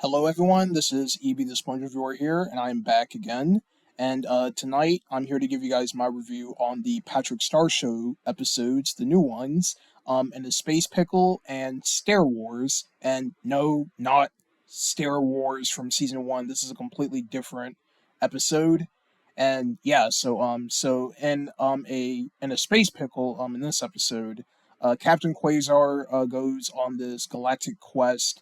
Hello, everyone. This is EB the Sponge Reviewer here, and I'm back again. And tonight, I'm here to give you guys my review on the Patrick Star Show episodes, the new ones, and the Space Pickle and Stair Wars. And no, not Stair Wars from season one. This is a completely different episode. And yeah, so in a Space Pickle, in this episode, Captain Quasar goes on this galactic quest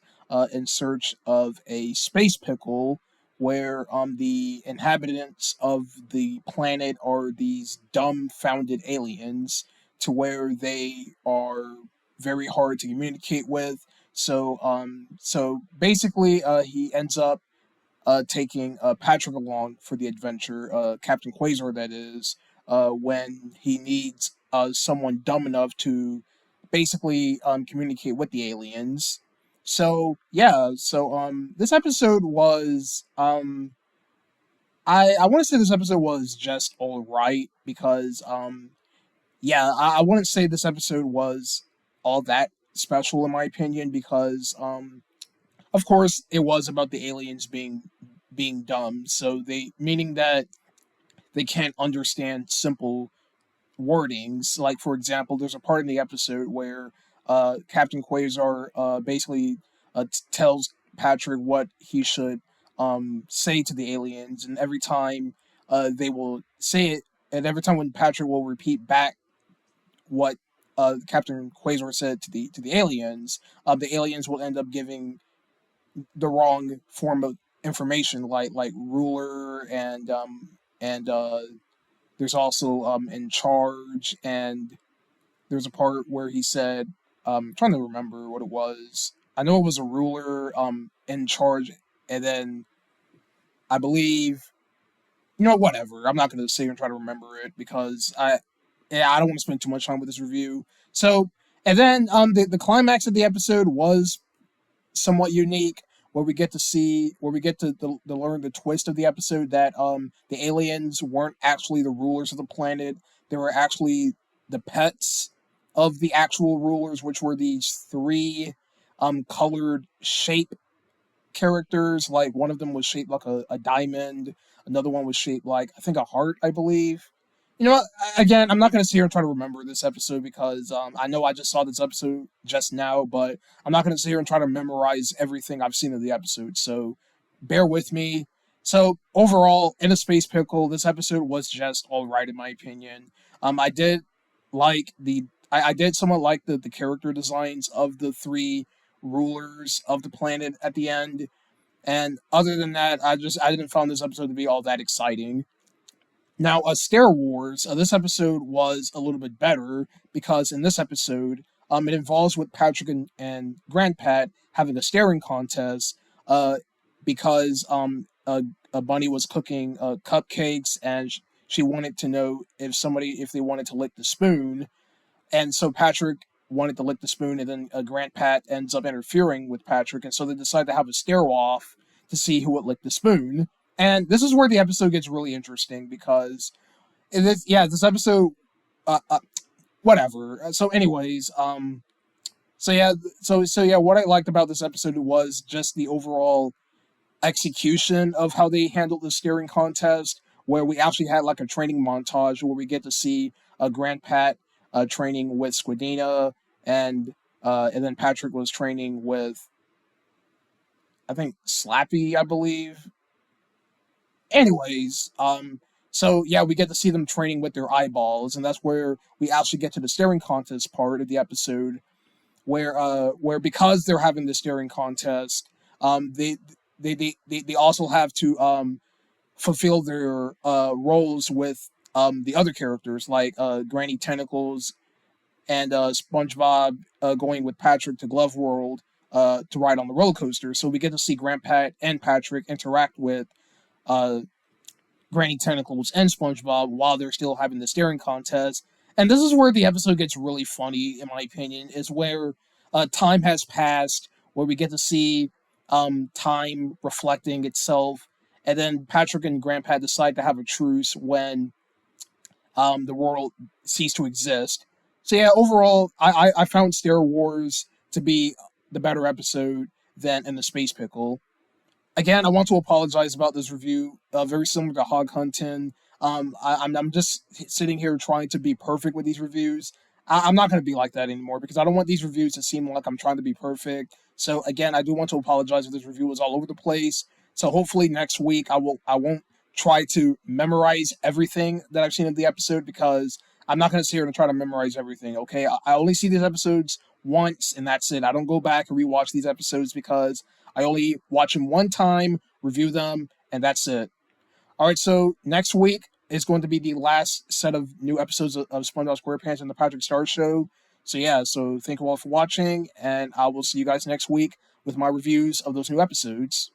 in search of a space pickle where the inhabitants of the planet are these dumbfounded aliens to where they are very hard to communicate with. So basically, he ends up taking Patrick along for the adventure, Captain Quasar, that is, when he needs someone dumb enough to basically communicate with the aliens. So yeah, this episode was I want to say this episode was just all right because yeah, I wouldn't say this episode was all that special in my opinion because of course it was about the aliens being dumb, so they meaning that they can't understand simple wordings. Like for example, there's a part in the episode where Captain Quasar basically tells Patrick what he should say to the aliens, and every time they will say it, and every time when Patrick will repeat back what Captain Quasar said to the aliens will end up giving the wrong form of information, like ruler and there's also in charge, and there's a part where he said, I'm trying to remember what it was. I know it was a ruler in charge, and then I believe, whatever. I'm not going to sit here and try to remember it because I don't want to spend too much time with this review. So, and then the climax of the episode was somewhat unique, where we get to learn the twist of the episode that the aliens weren't actually the rulers of the planet. They were actually the pets of the actual rulers, which were these three colored shape characters. Like one of them was shaped like a diamond, another one was shaped like I think a heart, I believe. You know what? Again, I'm not going to sit here and try to remember this episode because I know I just saw this episode just now, but I'm not going to sit here and try to memorize everything I've seen of the episode. So bear with me. So overall, in a space pickle, this episode was just all right in my opinion. I did I did somewhat like the character designs of the three rulers of the planet at the end. And other than that, I didn't find this episode to be all that exciting. Now, Stair Wars, this episode was a little bit better because in this episode, it involves with Patrick and Grandpat having a staring contest because a bunny was cooking cupcakes and she wanted to know if they wanted to lick the spoon, and so Patrick wanted to lick the spoon, and then Grandpat ends up interfering with Patrick, and so they decide to have a stare off to see who would lick the spoon. And this is where the episode gets really interesting because this episode, uh, uh, whatever. So, anyways, so yeah, what I liked about this episode was just the overall execution of how they handled the steering contest, where we actually had like a training montage where we get to see Grandpat training with Squidina, and then Patrick was training with I think Slappy, I believe. Anyways, so yeah, we get to see them training with their eyeballs, and that's where we actually get to the staring contest part of the episode, where because they're having the staring contest, they also have to fulfill their roles with the other characters like Granny Tentacles and SpongeBob going with Patrick to Glove World to ride on the roller coaster. So we get to see Grandpat and Patrick interact with uh, Granny Tentacles and SpongeBob while they're still having the staring contest. And this is where the episode gets really funny, in my opinion, is where time has passed, where we get to see time reflecting itself, and then Patrick and Grandpa decide to have a truce when the world ceased to exist. So yeah, overall, I found Stair Wars to be the better episode than in the Space Pickle. Again, I want to apologize about this review. Very similar to Hog Hunting. I'm just sitting here trying to be perfect with these reviews. I'm not going to be like that anymore because I don't want these reviews to seem like I'm trying to be perfect. So again, I do want to apologize if this review was all over the place. So hopefully next week I won't try to memorize everything that I've seen in the episode because I'm not going to sit here and try to memorize everything. Okay, I only see these episodes once and that's it. I don't go back and rewatch these episodes because I only watch them one time, review them, and that's it. All right, so next week is going to be the last set of new episodes of SpongeBob SquarePants and the Patrick Star Show. So yeah, so thank you all for watching, and I will see you guys next week with my reviews of those new episodes.